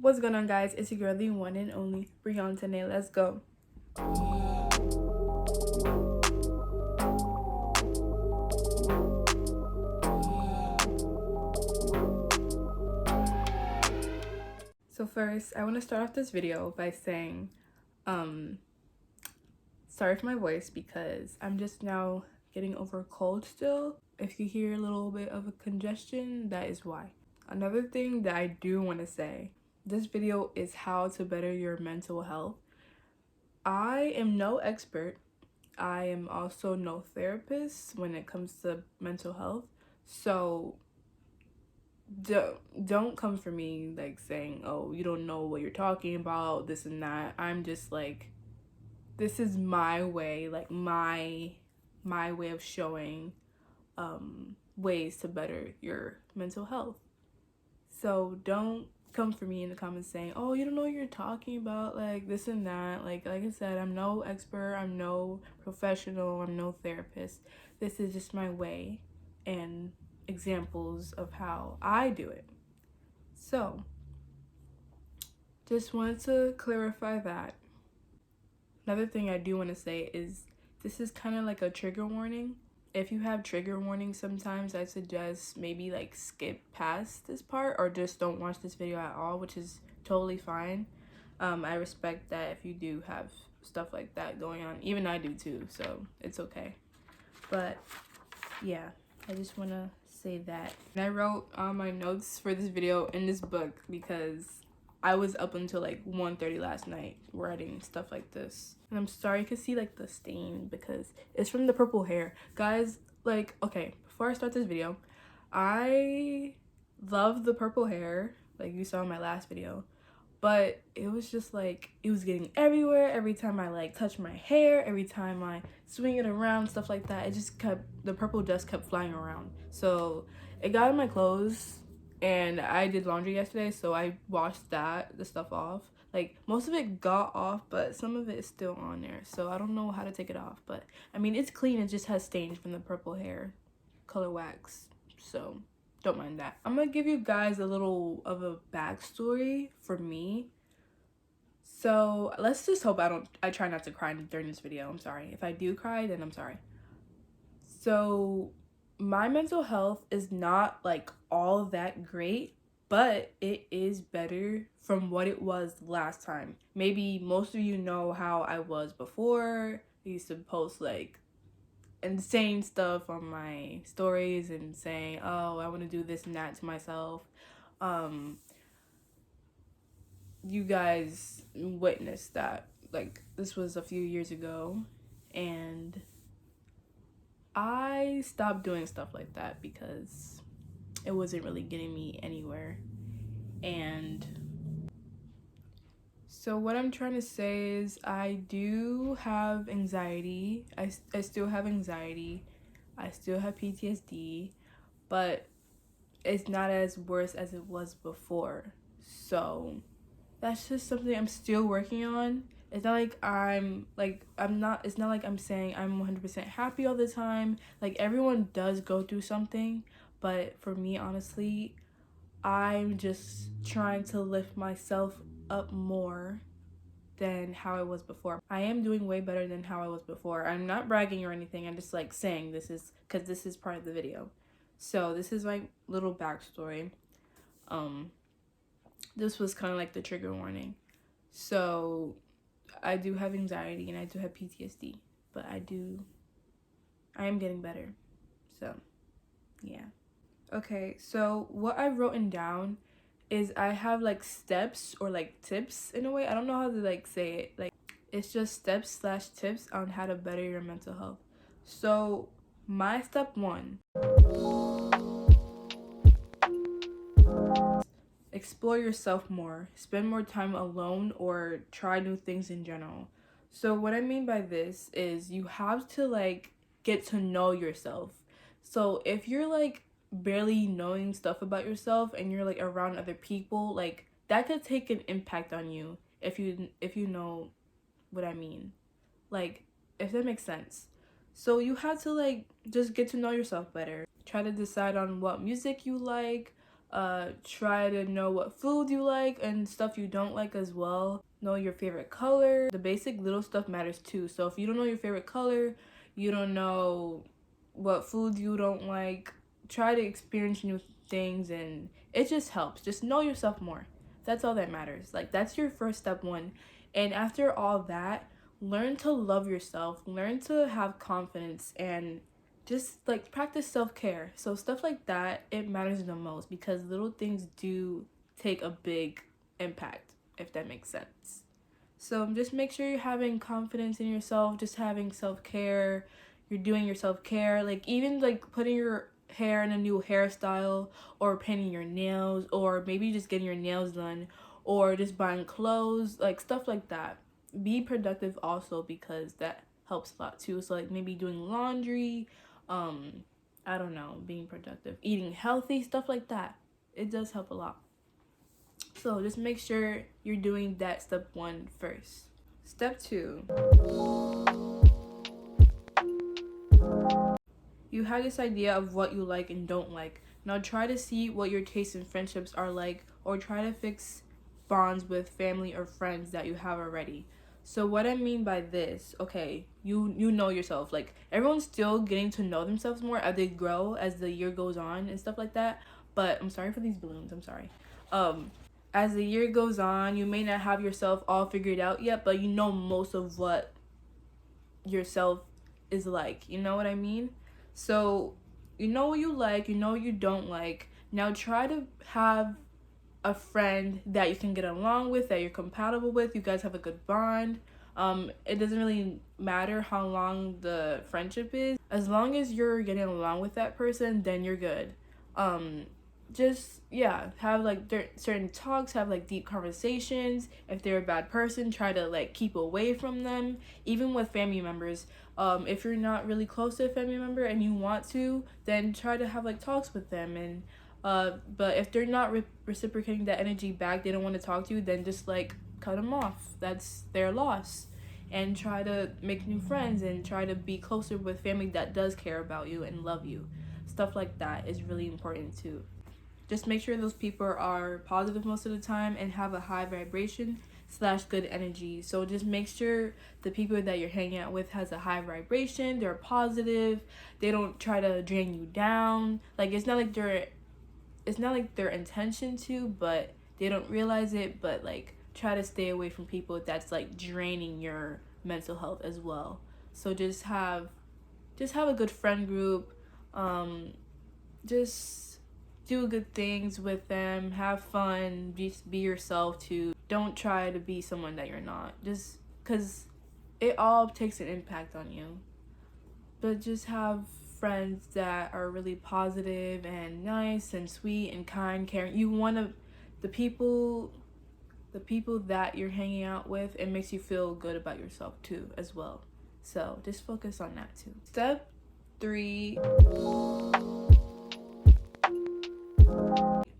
What's going on, guys? It's your girl, the one and only Bry'Antanae. Let's go. So first, I want to start off this video by saying, sorry for my voice because I'm just now getting over a cold still. If you hear a little bit of a congestion, that is why. Another thing that I do want to say, this video is how to better your mental health. I am no expert. I am also no therapist when it comes to mental health. So don't come for me like saying, oh, you don't know what you're talking about, this and that. I'm just like, this is my way, like my way of showing ways to better your mental health. So don't come for me in the comments saying, oh, you don't know what you're talking about, like this and that. Like I said, I'm no expert, I'm no professional, I'm no therapist. This is just my way and examples of how I do it. So just wanted to clarify that. Another thing I do want to say is this is kind of like a trigger warning. If you have trigger warnings sometimes, I suggest maybe like skip past this part or just don't watch this video at all, which is totally fine. I respect that if you do have stuff like that going on. Even I do too, so it's okay. But yeah, I just want to say that. And I wrote my notes for this video in this book because I was up until like 1:30 last night writing stuff like this. And I'm sorry you can see like the stain because it's from the purple hair. Guys, like, okay, before I start this video, I love the purple hair like you saw in my last video. But it was just like, it was getting everywhere every time I like touch my hair, every time I swing it around, stuff like that. It just kept, the purple dust kept flying around. So it got in my clothes, and I did laundry yesterday, so I washed the stuff off. Like, most of it got off, but some of it is still on there. So I don't know how to take it off. But I mean, it's clean, it just has stains from the purple hair color wax. So don't mind that. I'm gonna give you guys a little of a backstory for me. So let's just hope I try not to cry during this video. I'm sorry. If I do cry, then I'm sorry. So my mental health is not like all that great, but it is better from what it was last time. Maybe most of you know how I was before. I used to post like insane stuff on my stories and saying, oh, I want to do this and that to myself. You guys witnessed that. Like, this was a few years ago, and I stopped doing stuff like that because it wasn't really getting me anywhere. And so what I'm trying to say is I do have anxiety. I still have anxiety. I still have PTSD, but it's not as worse as it was before. So that's just something I'm still working on. It's not like it's not like I'm saying I'm 100% happy all the time. Like, everyone does go through something, but for me, honestly, I'm just trying to lift myself up more than how I was before. I am doing way better than how I was before. I'm not bragging or anything. I'm just like saying this is because this is part of the video. So this is my little backstory. This was kind of like the trigger warning. So I do have anxiety and I do have PTSD, but I am getting better. So yeah. Okay, so what I've written down is I have like steps or like tips in a way. I don't know how to like say it. Like, it's just steps/tips on how to better your mental health. So my step 1, explore yourself more. Spend more time alone or try new things in general. So what I mean by this is you have to like get to know yourself. So if you're like barely knowing stuff about yourself and you're like around other people, like that could take an impact on you if you know what I mean. Like, if that makes sense. So you have to like just get to know yourself better. Try to decide on what music you like, Try to know what food you like and stuff you don't like as well. Know your favorite color. The basic little stuff matters too. So if you don't know your favorite color, you don't know what food you don't like, try to experience new things, and it just helps. Just know yourself more. That's all that matters. Like, that's your first step one. And after all that, learn to love yourself, learn to have confidence, and just like practice self-care. So stuff like that, it matters the most because little things do take a big impact, if that makes sense. So just make sure you're having confidence in yourself, just having self-care, you're doing your self-care, like even like putting your hair in a new hairstyle, or painting your nails, or maybe just getting your nails done, or just buying clothes, like stuff like that. Be productive also, because that helps a lot too. So like maybe doing laundry, I don't know, being productive, eating healthy, stuff like that. It does help a lot. So just make sure you're doing that step one first. Step two, you have this idea of what you like and don't like. Now try to see what your tastes and friendships are like, or try to fix bonds with family or friends that you have already. So what I mean by this, okay, you know yourself. Like, everyone's still getting to know themselves more as they grow, as the year goes on and stuff like that. But I'm sorry for these balloons. I'm sorry. As the year goes on, you may not have yourself all figured out yet, but you know most of what yourself is like. You know what I mean? So you know what you like, you know what you don't like. Now try to have a friend that you can get along with, that you're compatible with, you guys have a good bond. It doesn't really matter how long the friendship is. As long as you're getting along with that person, then you're good. Just, yeah, have like certain talks, have like deep conversations. If they're a bad person, try to like keep away from them. Even with family members, if you're not really close to a family member and you want to, then try to have like talks with them. And but if they're not reciprocating that energy back, they don't want to talk to you, then just like cut them off. That's their loss. And try to make new friends, and try to be closer with family that does care about you and love you. Stuff like that is really important too. Just make sure those people are positive most of the time and have a high vibration / good energy. So just make sure the people that you're hanging out with has a high vibration, they're positive, they don't try to drain you down. Like, it's not like their intention to, but they don't realize it. But like, try to stay away from people that's like draining your mental health as well. So just have a good friend group. Just do good things with them, have fun, just be yourself too. Don't try to be someone that you're not, just because it all takes an impact on you. But just have friends that are really positive and nice and sweet and kind, caring. You want to, the people that you're hanging out with, it makes you feel good about yourself too as well. So just focus on that too. Step 3,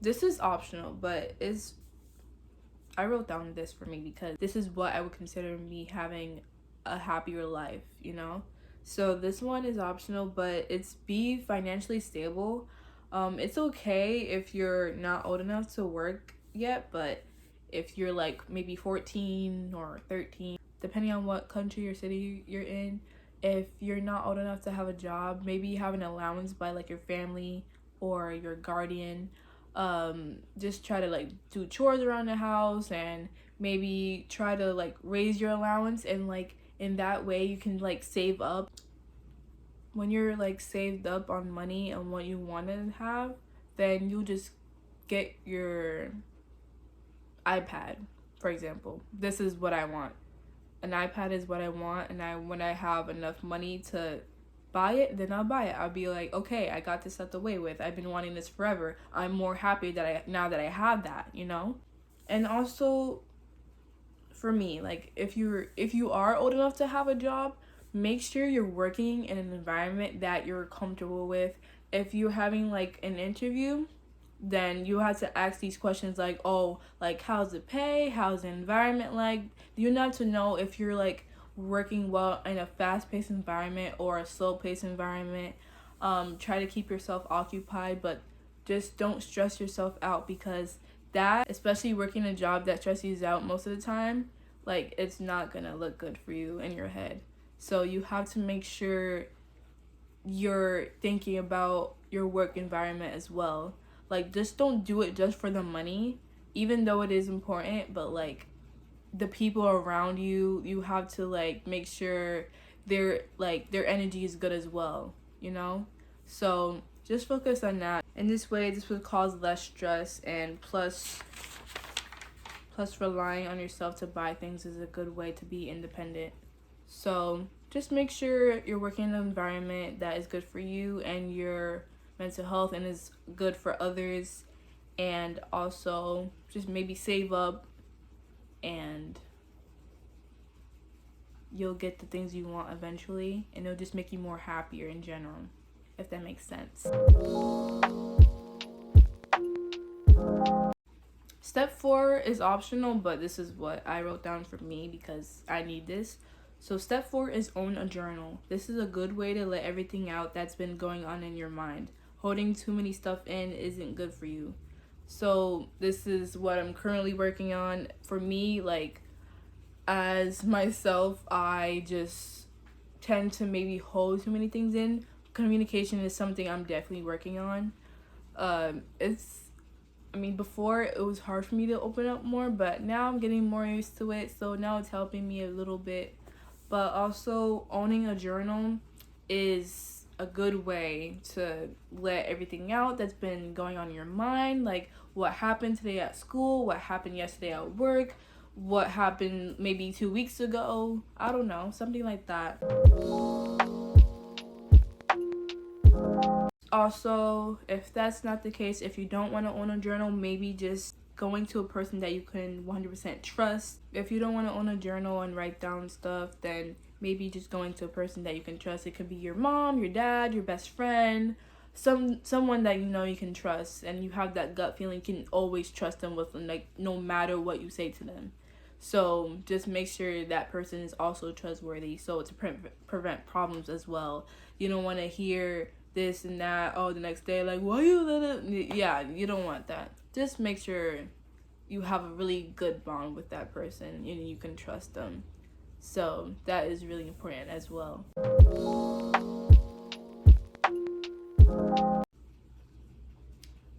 this is optional, but I wrote down this for me because this is what I would consider me having a happier life, you know? So this one is optional, but it's be financially stable. It's okay if you're not old enough to work yet, but if you're like maybe 14 or 13, depending on what country or city you're in, if you're not old enough to have a job, maybe you have an allowance by like your family or your guardian. Just try to like do chores around the house, and maybe try to like raise your allowance, and like in that way you can like save up. When you're like saved up on money and what you want to have, then you'll just get your iPad, for example. This is what I want. An iPad is what I want, and when I have enough money to buy it, then I'll buy it. I'll be like, okay, I got this out the way with. I've been wanting this forever. I'm more happy now that I have that, you know? And also, for me, like, if you are old enough to have a job, make sure you're working in an environment that you're comfortable with. If you're having like an interview, then you have to ask these questions like, oh, like, how's the pay, how's the environment like. You have to know if you're like working well in a fast-paced environment or a slow-paced environment. Try to keep yourself occupied, but just don't stress yourself out, because that, especially working a job that stresses you out most of the time, like, it's not gonna look good for you in your head. So you have to make sure you're thinking about your work environment as well. Like, just don't do it just for the money, even though it is important, but like the people around you, you have to like make sure their energy is good as well, you know? So just focus on that. In this way, this would cause less stress, and plus relying on yourself to buy things is a good way to be independent. So just make sure you're working in an environment that is good for you and your mental health and is good for others. And also just maybe save up, and you'll get the things you want eventually, and it'll just make you more happier in general, if that makes sense. Step 4 is optional, but this is what I wrote down for me because I need this. So step 4 is own a journal. This is a good way to let everything out that's been going on in your mind. Holding too many stuff in isn't good for you. So this is what I'm currently working on. For me, like, as myself, I just tend to maybe hold too many things in. Communication is something I'm definitely working on. Before it was hard for me to open up more, but now I'm getting more used to it. So now it's helping me a little bit. But also, owning a journal is a good way to let everything out that's been going on in your mind. Like, what happened today at school, what happened yesterday at work, what happened maybe 2 weeks ago. I don't know, something like that. Also, if that's not the case, if you don't want to own a journal, maybe just going to a person that you can 100% trust. If you don't want to own a journal and write down stuff, then maybe just going to a person that you can trust. It could be your mom, your dad, your best friend, someone that you know you can trust, and you have that gut feeling you can always trust them with, like, no matter what you say to them. So just make sure that person is also trustworthy, so to prevent problems as well. You don't want to hear this and that, oh, the next day, like, why you yeah, you don't want that. Just make sure you have a really good bond with that person and you can trust them. So that is really important as well.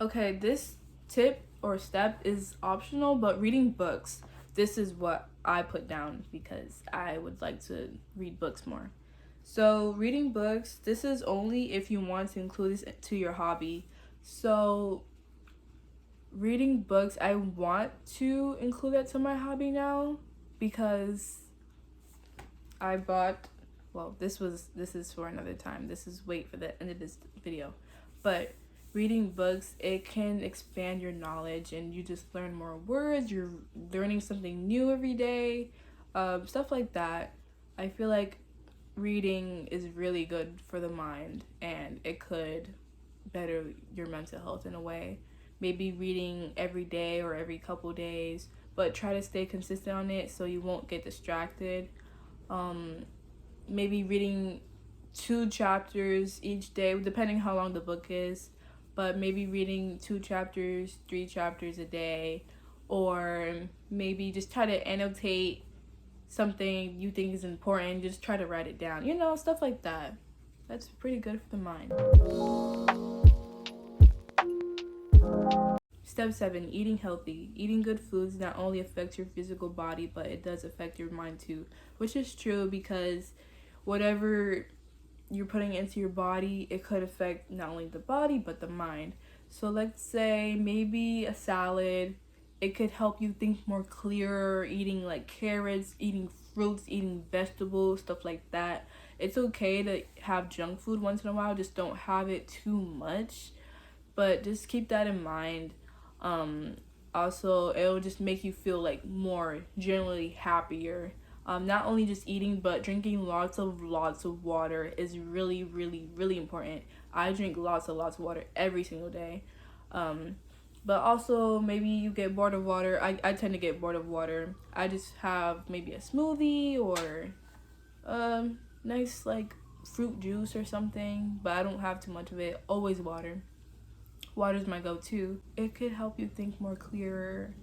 Okay, this tip or step is optional, but reading books, this is what I put down because I would like to read books more. So reading books, this is only if you want to include this to your hobby. So reading books, I want to include that to my hobby now because I bought, well, this is for another time. This is wait for the end of this video. But reading books, it can expand your knowledge and you just learn more words. You're learning something new every day, stuff like that. I feel like reading is really good for the mind, and it could better your mental health in a way. Maybe reading every day or every couple days, but try to stay consistent on it so you won't get distracted. Maybe reading 2 chapters each day, depending how long the book is, but maybe reading 2 chapters, 3 chapters a day, or maybe just try to annotate something you think is important, just try to write it down, stuff like that. That's pretty good for the mind. Step 7, eating healthy. Eating good foods not only affects your physical body, but it does affect your mind too, which is true because whatever you're putting into your body, it could affect not only the body, but the mind. So let's say maybe a salad, it could help you think more clearer, eating like carrots, eating fruits, eating vegetables, stuff like that. It's okay to have junk food once in a while, just don't have it too much, but just keep that in mind. Also, it'll just make you feel like more generally happier. Not only just eating, but drinking lots of water is really, really, really important. I drink lots of water every single day. But also, maybe you get bored of water. I tend to get bored of water. I just have maybe a smoothie or nice like fruit juice or something, but I don't have too much of it. Always water. Water's my go-to. It could help you think more clearer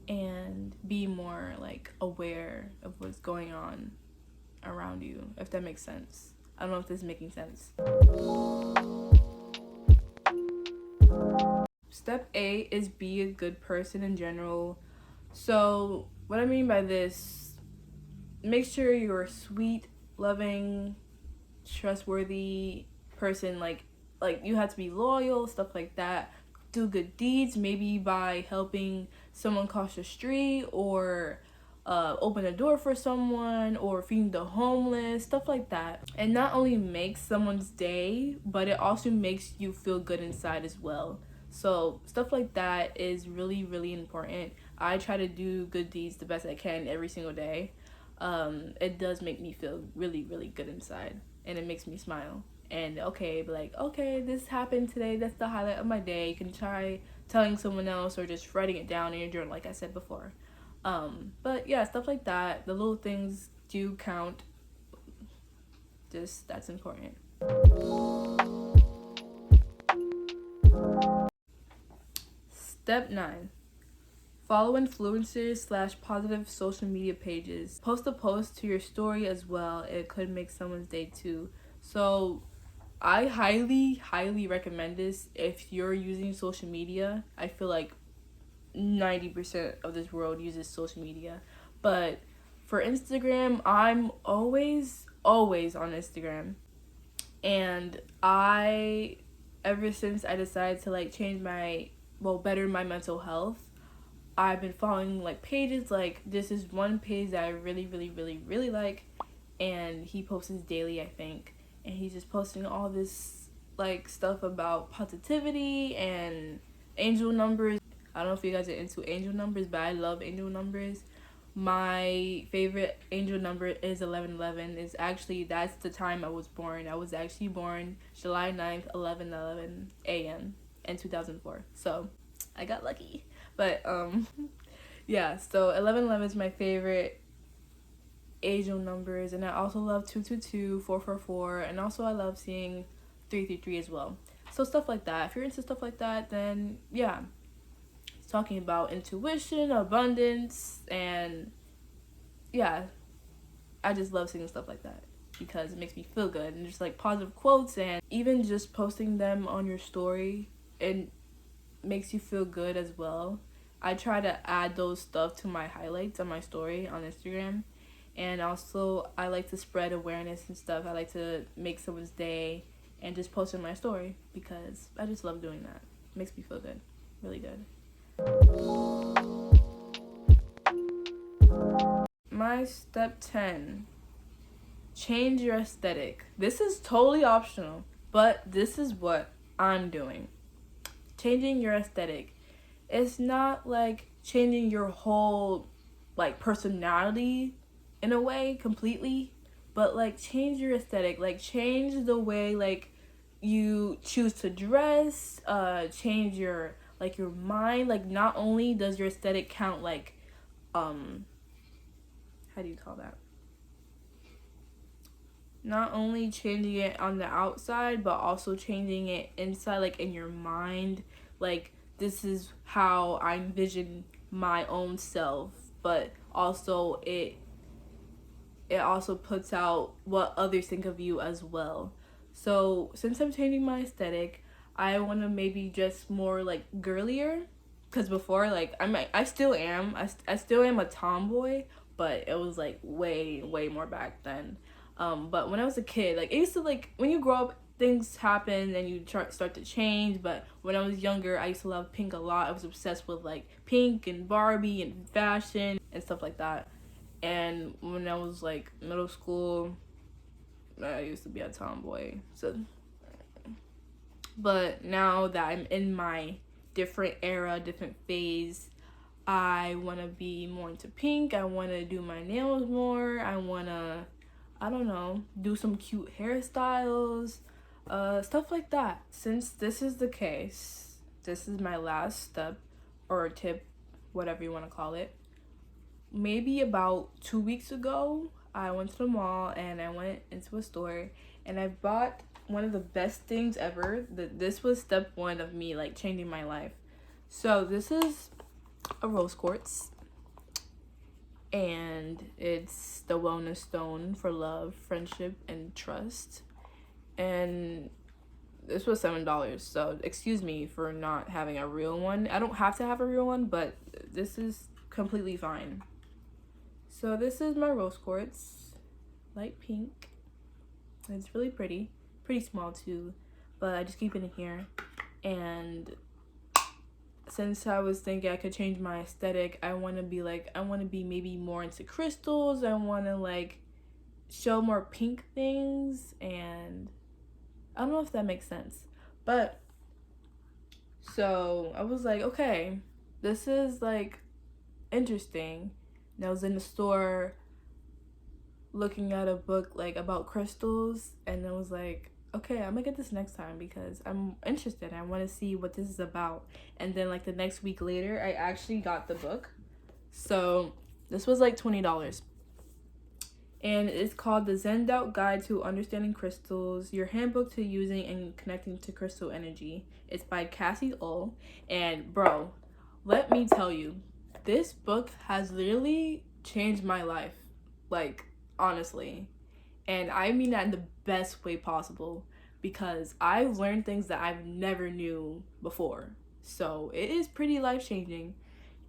and be more like aware of what's going on around you, if that makes sense. I don't know if this is making sense. Step 8 is be a good person in general. So what I mean by this, make sure you're a sweet, loving, trustworthy person. Like you have to be loyal, stuff like that. Do good deeds, maybe by helping someone cross the street, or open a door for someone, or feeding the homeless, stuff like that. It not only makes someone's day, but it also makes you feel good inside as well. So stuff like that is really, really important. I try to do good deeds the best I can every single day. It does make me feel really, really good inside, and it makes me smile. And okay, be like, okay, this happened today. That's the highlight of my day. You can try telling someone else or just writing it down in your journal, like I said before. But yeah, stuff like that. The little things do count. Just that's important. Step 9. Follow influencers / positive social media pages. Post a post to your story as well. It could make someone's day too. So I highly, highly recommend this if you're using social media. I feel like 90% of this world uses social media. But for Instagram, I'm always on Instagram. And ever since I decided to like better my mental health, I've been following like pages. Like this is one page that I really, really, really, really like, and he posts daily, I think, and he's just posting all this like stuff about positivity and angel numbers. I don't know if you guys are into angel numbers, but I love angel numbers. My favorite angel number is 1111. That's the time I was born. I was actually born July 9th, 11:11 a.m. in 2004. So I got lucky. But yeah, so 1111 is my favorite angel numbers, and I also love 222, 444, and also I love seeing 333 as well. So stuff like that. If you're into stuff like that, then yeah. It's talking about intuition, abundance, and yeah, I just love seeing stuff like that because it makes me feel good, and just like positive quotes, and even just posting them on your story, it makes you feel good as well. I try to add those stuff to my highlights on my story on Instagram. And also, I like to spread awareness and stuff. I like to make someone's day and just post in my story because I just love doing that. It makes me feel good. Really good. My step 10. Change your aesthetic. This is totally optional, but this is what I'm doing. Changing your aesthetic. It's not like changing your whole like personality in a way completely, but like change your aesthetic. Like change the way like you choose to dress, change your mind. Like not only does your aesthetic count like how do you call that? Not only changing it on the outside, but also changing it inside, like in your mind. Like this is how I envision my own self, but also it also puts out what others think of you as well. So since I'm changing my aesthetic, I want to maybe dress more like girlier, because before like I still am a tomboy, but it was like way more back then. But when I was a kid, like it used to, like when you grow up things happen and you start to change. But when I was younger, I used to love pink a lot. I was obsessed with like pink and Barbie and fashion and stuff like that. And when I was like middle school, I used to be a tomboy. So but now that I'm in my different era, different phase, I want to be more into pink. I want to do my nails more. I want to, I don't know, do some cute hairstyles, stuff like that. Since this is the case, this is my last step or tip, whatever you want to call it. Maybe about 2 weeks ago, I went to the mall and I went into a store and I bought one of the best things ever. This was step one of me like changing my life. So this is a rose quartz, and it's the wellness stone for love, friendship, and trust. And this was $7, so excuse me for not having a real one. I don't have to have a real one, but this is completely fine. So this is my rose quartz, light pink. It's really pretty small too, but I just keep it in here. And since I was thinking I could change my aesthetic, I want to be maybe more into crystals. I want to like show more pink things, and I don't know if that makes sense. But so I was like, okay, this is like interesting. And I was in the store looking at a book like about crystals, and I was like, okay, I'm gonna get this next time because I'm interested. I want to see what this is about. And then like the next week later, I actually got the book. So this was like $20. And it's called The Zen Out Guide to Understanding Crystals, Your Handbook to Using and Connecting to Crystal Energy. It's by Cassie O. And bro, let me tell you, this book has literally changed my life. Like, honestly. And I mean that in the best way possible, because I've learned things that I've never knew before. So it is pretty life-changing.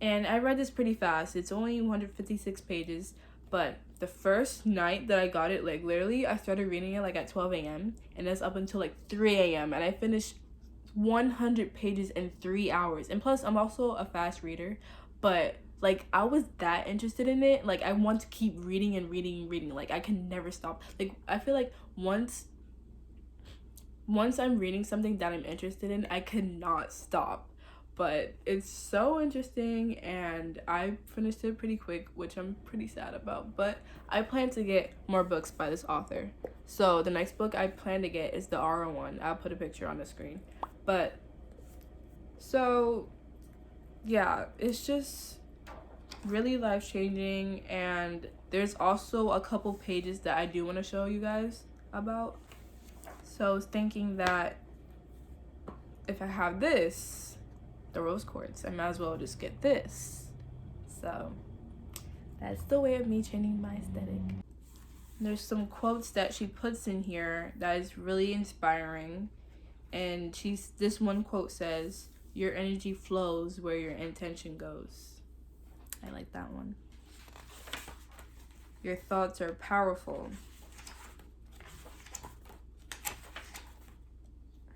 And I read this pretty fast. It's only 156 pages. But the first night that I got it, like literally, I started reading it like at 12 a.m. and that's up until like 3 a.m. And I finished 100 pages in 3 hours. And plus, I'm also a fast reader, but like I was that interested in it. Like I want to keep reading and reading and reading. Like I can never stop. Like I feel like once I'm reading something that I'm interested in, I cannot stop. But it's so interesting, and I finished it pretty quick, which I'm pretty sad about. But I plan to get more books by this author. So the next book I plan to get is the Aura one. I'll put a picture on the screen. But so yeah, it's just really life-changing. And there's also a couple pages that I do want to show you guys about. So I was thinking that if I have this, the rose quartz, I might as well just get this. So that's the way of me changing my aesthetic. There's some quotes that she puts in here that is really inspiring. And this one quote says, "Your energy flows where your intention goes." I like that one. "Your thoughts are powerful.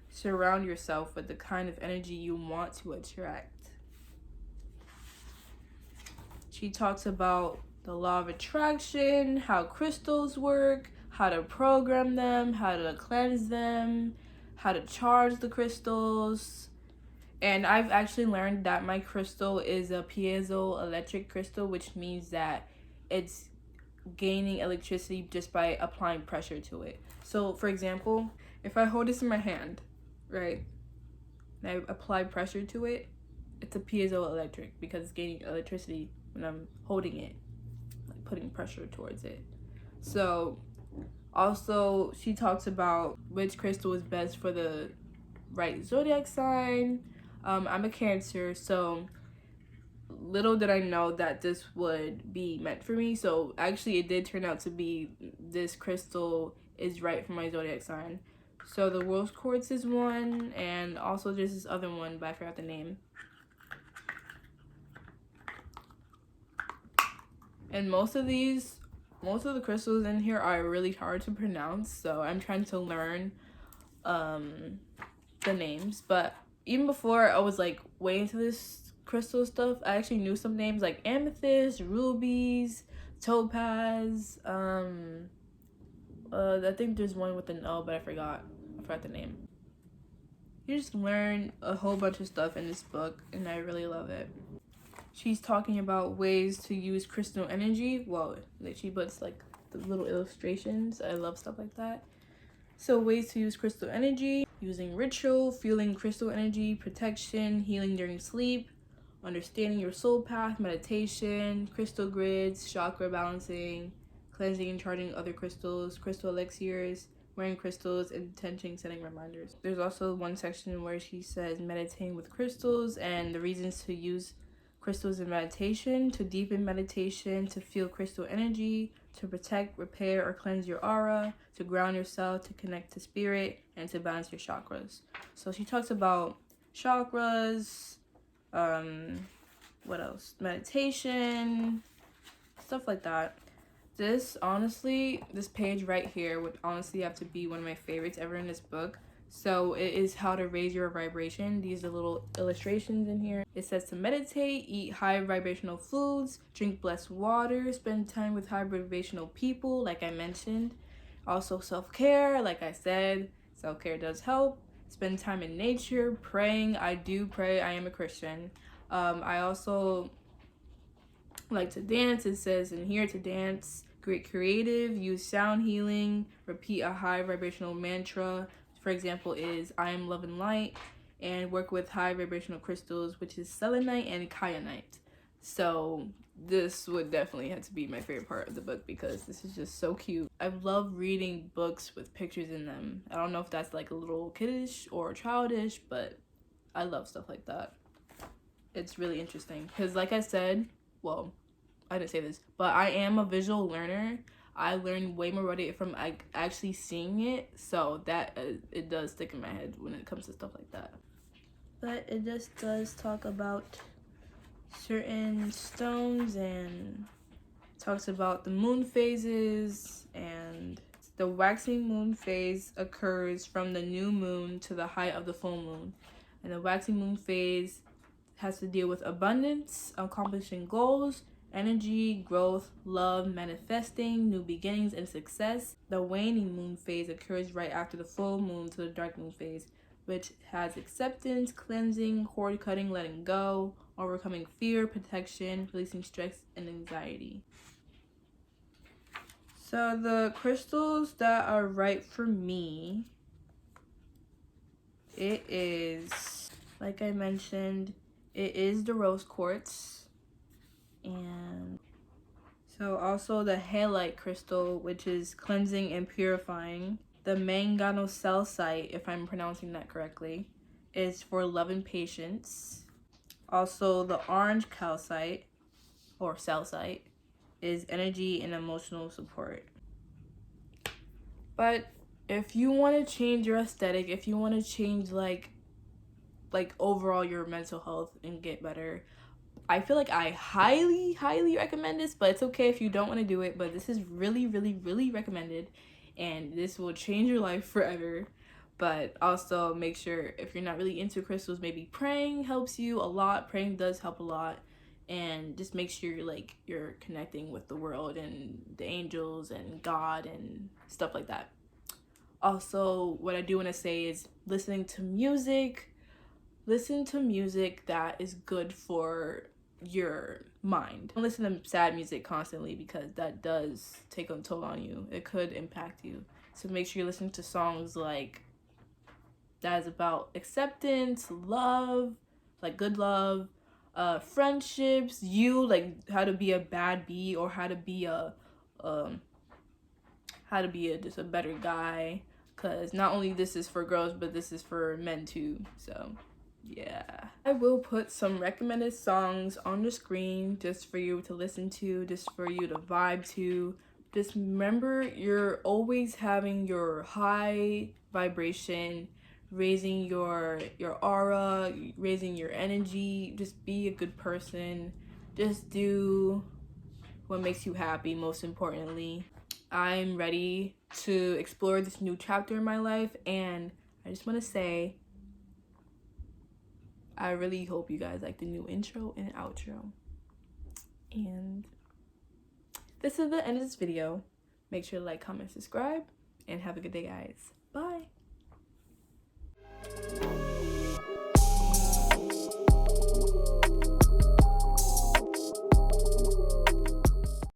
Surround yourself with the kind of energy you want to attract." She talks about the law of attraction, how crystals work, how to program them, how to cleanse them, how to charge the crystals. And I've actually learned that my crystal is a piezoelectric crystal, which means that it's gaining electricity just by applying pressure to it. So for example, if I hold this in my hand, right, and I apply pressure to it, it's a piezoelectric because it's gaining electricity when I'm holding it, like putting pressure towards it. So also she talks about which crystal is best for the right zodiac sign. I'm a Cancer, so little did I know that this would be meant for me. So actually it did turn out to be, this crystal is right for my zodiac sign. So the rose quartz is one, and also there's this other one, but I forgot the name. And most of the crystals in here are really hard to pronounce, so I'm trying to learn the names. But even before I was like way into this crystal stuff, I actually knew some names like amethyst, rubies, topaz. I think there's one with an O, but I forgot the name. You just learn a whole bunch of stuff in this book, and I really love it. She's talking about ways to use crystal energy. Well, like she puts like the little illustrations. I love stuff like that. So ways to use crystal energy: using ritual, feeling crystal energy, protection, healing during sleep, understanding your soul path, meditation, crystal grids, chakra balancing, cleansing and charging other crystals, crystal elixirs, wearing crystals, intention setting reminders. There's also one section where she says meditating with crystals and the reasons to use crystals in meditation: to deepen meditation, to feel crystal energy, to protect, repair, or cleanse your aura, to ground yourself, to connect to spirit, and to balance your chakras. So she talks about chakras, what else? Meditation, stuff like that. This page right here would honestly have to be one of my favorites ever in this book. So it is how to raise your vibration. These are little illustrations in here. It says to meditate, eat high vibrational foods, drink blessed water, spend time with high vibrational people, like I mentioned. Also self-care, like I said, self-care does help. Spend time in nature, praying. I do pray. I am a Christian. I also like to dance. It says in here to dance, get creative, use sound healing, repeat a high vibrational mantra. For example, is I am love and light, and work with high vibrational crystals, which is selenite and kyanite. So this would definitely have to be my favorite part of the book because this is just so cute. I love reading books with pictures in them. I don't know if that's like a little kiddish or childish, but I love stuff like that. It's really interesting because, like I said, well, I didn't say this, but I am a visual learner. I learn way more about it from actually seeing it, so that it does stick in my head when it comes to stuff like that. But it just does talk about certain stones and talks about the moon phases, and the waxing moon phase occurs from the new moon to the height of the full moon. And the waxing moon phase has to deal with abundance, accomplishing goals, energy, growth, love, manifesting, new beginnings, and success. The waning moon phase occurs right after the full moon to the dark moon phase, which has acceptance, cleansing, cord cutting, letting go, overcoming fear, protection, releasing stress and anxiety. So the crystals that are right for me, it is, like I mentioned, it is the rose quartz. And so also the halite crystal, which is cleansing and purifying. The manganocalcite, if I'm pronouncing that correctly, is for love and patience. Also the orange calcite or calcite is energy and emotional support. But if you want to change your aesthetic, if you want to change like overall your mental health and get better, I feel like I highly recommend this, but it's okay if you don't want to do it. But this is really recommended, and this will change your life forever. But also make sure, if you're not really into crystals, maybe praying helps you a lot. Praying does help a lot. And just make sure you're connecting with the world and the angels and God and stuff like that. Also, what I do want to say is listening to music. Listen to music that is good for your mind. Don't listen to sad music constantly because that does take a toll on you. It could impact you. So make sure you're listening to songs like that is about acceptance, love, like good love, friendships, like how to be a bad bee or how to be just a better guy. Cause not only this is for girls, but this is for men too. So yeah, I will put some recommended songs on the screen just for you to listen to, just for you to vibe to. Just remember, you're always having your high vibration, raising your aura, raising your energy. Just be a good person. Just do what makes you happy, most importantly. I'm ready to explore this new chapter in my life, and I just want to say I really hope you guys like the new intro and outro. And this is the end of this video. Make sure to like, comment, subscribe, and have a good day, guys.